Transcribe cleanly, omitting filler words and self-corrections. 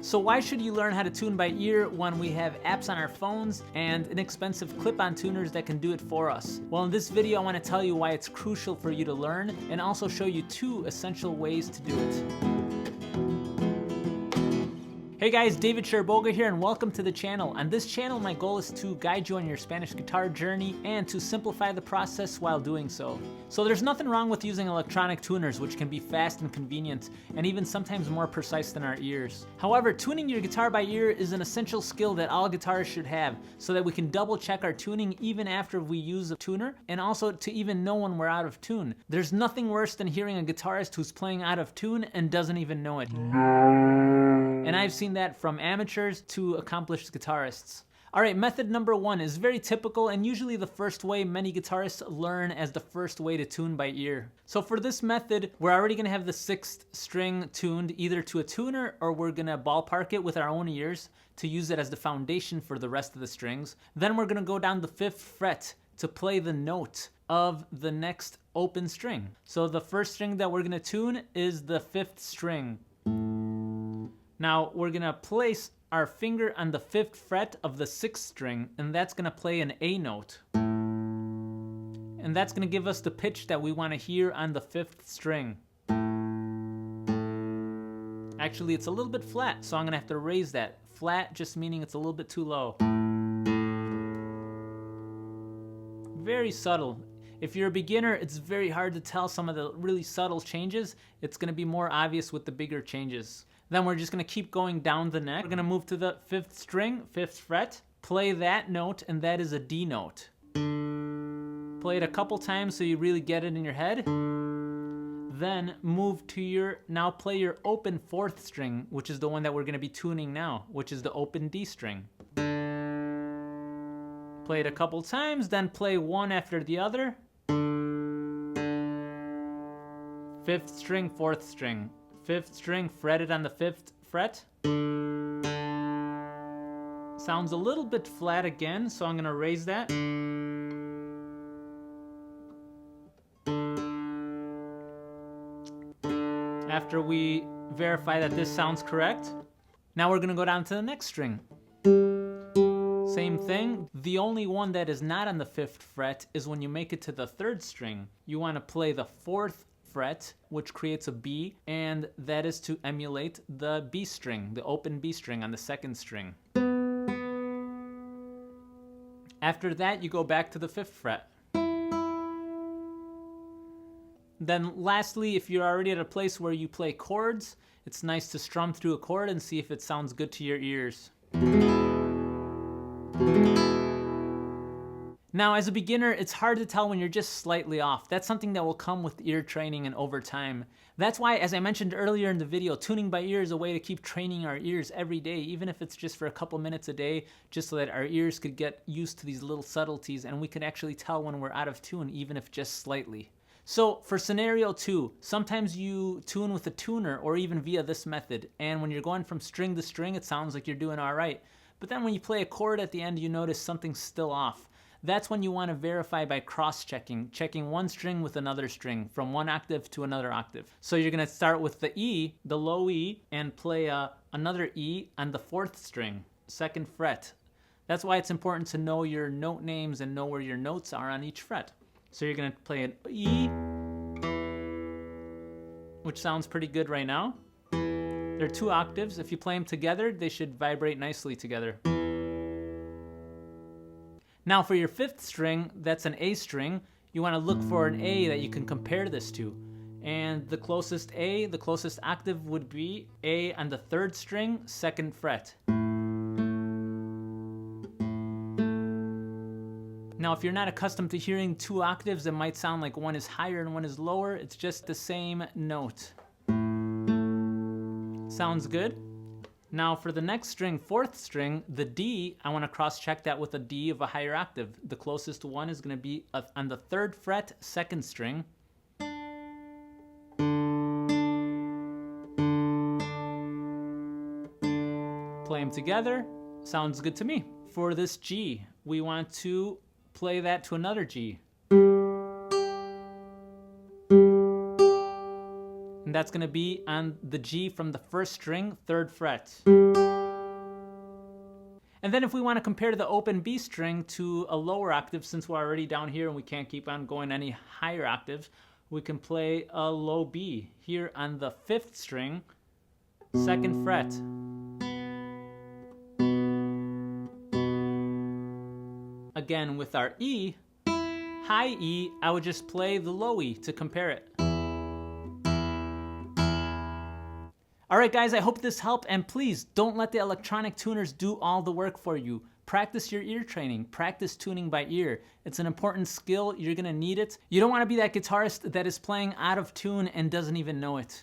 So why should you learn how to tune by ear when we have apps on our phones and inexpensive clip-on tuners that can do it for us? Well, in this video, I want to tell you why it's crucial for you to learn and also show you 2 essential ways to do it. Hey guys, David Chiriboga here and welcome to the channel. On this channel, my goal is to guide you on your Spanish guitar journey and to simplify the process while doing so. So there's nothing wrong with using electronic tuners, which can be fast and convenient and even sometimes more precise than our ears. However, tuning your guitar by ear is an essential skill that all guitarists should have so that we can double check our tuning even after we use a tuner and also to even know when we're out of tune. There's nothing worse than hearing a guitarist who's playing out of tune and doesn't even know it. And I've seen that from amateurs to accomplished guitarists. Alright, method number 1 is very typical and usually the first way many guitarists learn as the first way to tune by ear. So for this method, we're already going to have the 6th string tuned either to a tuner or we're going to ballpark it with our own ears to use it as the foundation for the rest of the strings. Then we're going to go down the 5th fret to play the note of the next open string. So the first string that we're going to tune is the 5th string. Now we're going to place our finger on the 5th fret of the 6th string, and that's going to play an A note. And that's going to give us the pitch that we want to hear on the 5th string. Actually, it's a little bit flat, so I'm going to have to raise that. Flat just meaning it's a little bit too low. Very subtle. If you're a beginner, it's very hard to tell some of the really subtle changes. It's going to be more obvious with the bigger changes. Then we're just going to keep going down the neck. We're going to move to the 5th string, 5th fret, play that note, and that is a D note. Play it a couple times so you really get it in your head. Then move to now play your open 4th string, which is the one that we're going to be tuning now, which is the open D string. Play it a couple times, then play one after the other. 5th string, 4th string. 5th string fretted on the 5th fret. Sounds a little bit flat again, so I'm going to raise that. After we verify that this sounds correct, now we're going to go down to the next string. Same thing. The only one that is not on the 5th fret is when you make it to the 3rd string. You want to play the 4th fret, which creates a B, and that is to emulate the B string, the open B string on the 2nd string. After that, you go back to the 5th fret. Then lastly, if you're already at a place where you play chords, it's nice to strum through a chord and see if it sounds good to your ears. Now, as a beginner, it's hard to tell when you're just slightly off. That's something that will come with ear training and over time. That's why, as I mentioned earlier in the video, tuning by ear is a way to keep training our ears every day, even if it's just for a couple minutes a day, just so that our ears could get used to these little subtleties and we could actually tell when we're out of tune, even if just slightly. So for scenario 2, sometimes you tune with a tuner or even via this method, and when you're going from string to string, it sounds like you're doing all right. But then when you play a chord at the end, you notice something's still off. That's when you want to verify by cross-checking, checking one string with another string from one octave to another octave. So you're going to start with the E, the low E, and play another E on the 4th string, 2nd fret. That's why it's important to know your note names and know where your notes are on each fret. So you're going to play an E, which sounds pretty good right now. They're 2 octaves. If you play them together, they should vibrate nicely together. Now for your 5th string, that's an A string, you want to look for an A that you can compare this to. And the closest A, the closest octave would be A on the 3rd string, 2nd fret. Now if you're not accustomed to hearing 2 octaves, it might sound like one is higher and one is lower. It's just the same note. Sounds good? Now for the next string, 4th string, the D, I want to cross-check that with a D of a higher octave. The closest one is going to be on the 3rd fret, 2nd string. Play them together. Sounds good to me. For this G, we want to play that to another G. and that's gonna be on the G from the first string, 3rd fret. And then if we want to compare the open B string to a lower octave, since we're already down here and we can't keep on going any higher octaves, we can play a low B here on the 5th string, 2nd fret. Again, with our E, high E, I would just play the low E to compare it. Alright guys, I hope this helped, and please don't let the electronic tuners do all the work for you. Practice your ear training, practice tuning by ear. It's an important skill, you're gonna need it. You don't wanna be that guitarist that is playing out of tune and doesn't even know it.